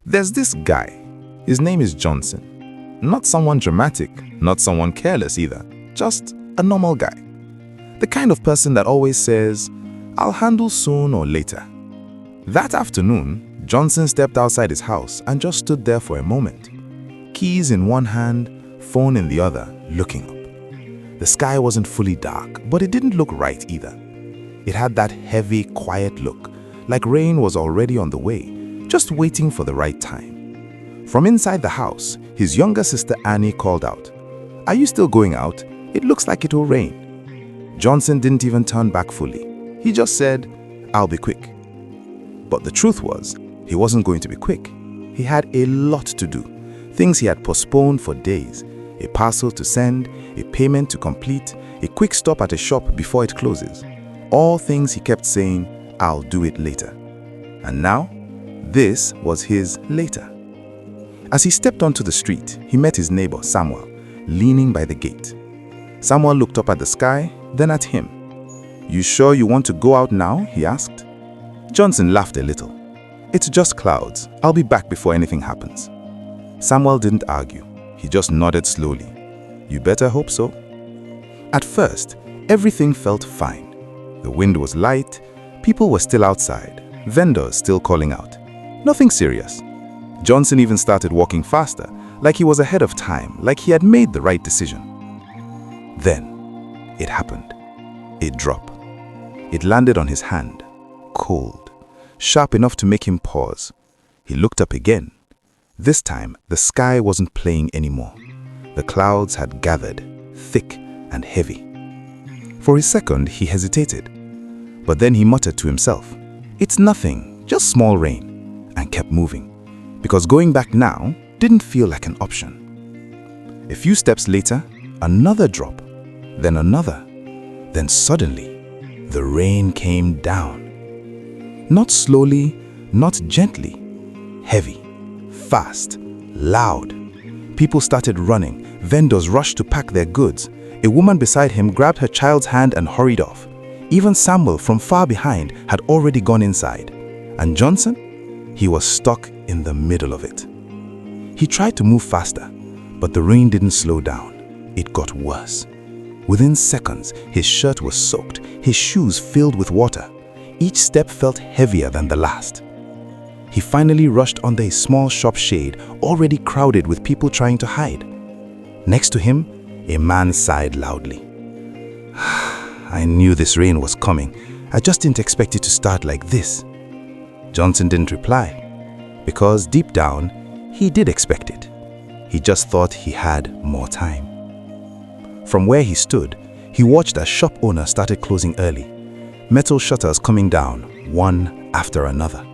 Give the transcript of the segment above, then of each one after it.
There's this guy. His name is Johnson. Not someone dramatic, not someone careless either. Just a normal guy. The kind of person that always says, "I'll handle soon or later." That afternoon, Johnson stepped outside his house and just stood there for a moment. Keys in one hand, phone in the other, looking up. The sky wasn't fully dark, but it didn't look right either. It had that heavy, quiet look, like rain was already on the way, just waiting for the right time. From inside the house, his younger sister Annie called out, "Are you still going out? It looks like it will rain." Johnson didn't even turn back fully. He just said, "I'll be quick." But the truth was, he wasn't going to be quick. He had a lot to do, things he had postponed for days, a parcel to send, a payment to complete, a quick stop at a shop before it closes. All things he kept saying, "I'll do it later." And now, this was his later. As he stepped onto the street, he met his neighbor, Samuel, leaning by the gate. Samuel looked up at the sky, then at him. "You sure you want to go out now?" he asked. Johnson laughed a little. "It's just clouds. I'll be back before anything happens." Samuel didn't argue. He just nodded slowly. "You better hope so." At first, everything felt fine. The wind was light, people were still outside, vendors still calling out. Nothing serious. Johnson even started walking faster, like he was ahead of time, like he had made the right decision. Then, it happened. A drop. It landed on his hand, cold, sharp enough to make him pause. He looked up again. This time, the sky wasn't playing anymore. The clouds had gathered, thick and heavy. For a second, he hesitated. But then he muttered to himself, "It's nothing, just small rain," and kept moving, because going back now didn't feel like an option. A few steps later, another drop, then another. Then suddenly, the rain came down. Not slowly, not gently. Heavy, fast, loud. People started running. Vendors rushed to pack their goods. A woman beside him grabbed her child's hand and hurried off. Even Samuel from far behind had already gone inside. And Johnson? He was stuck in the middle of it. He tried to move faster, but the rain didn't slow down. It got worse. Within seconds, his shirt was soaked, his shoes filled with water. Each step felt heavier than the last. He finally rushed under a small shop shade, already crowded with people trying to hide. Next to him, a man sighed loudly. "I knew this rain was coming. I just didn't expect it to start like this." Johnson didn't reply, because deep down, he did expect it. He just thought he had more time. From where he stood, he watched as shop owners started closing early, metal shutters coming down, one after another.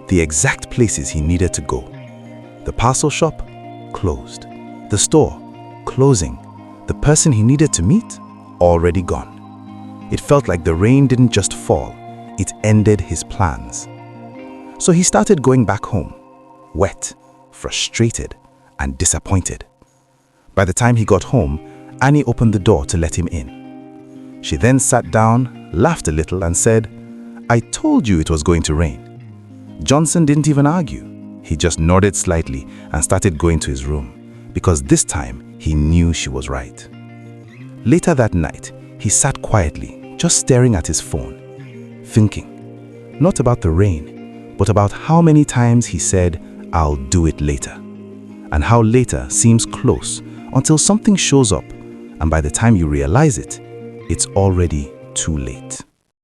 The exact places he needed to go. The parcel shop, closed. The store, closing. The person he needed to meet, already gone. It felt like the rain didn't just fall, it ended his plans. So he started going back home, wet, frustrated, and disappointed. By the time he got home, Annie opened the door to let him in. She then sat down, laughed a little, and said, "I told you it was going to rain." Johnson didn't even argue. He just nodded slightly and started going to his room, because this time he knew she was right. Later that night, he sat quietly, just staring at his phone, thinking, not about the rain, but about how many times he said, "I'll do it later," and how later seems close until something shows up, and by the time you realize it, it's already too late.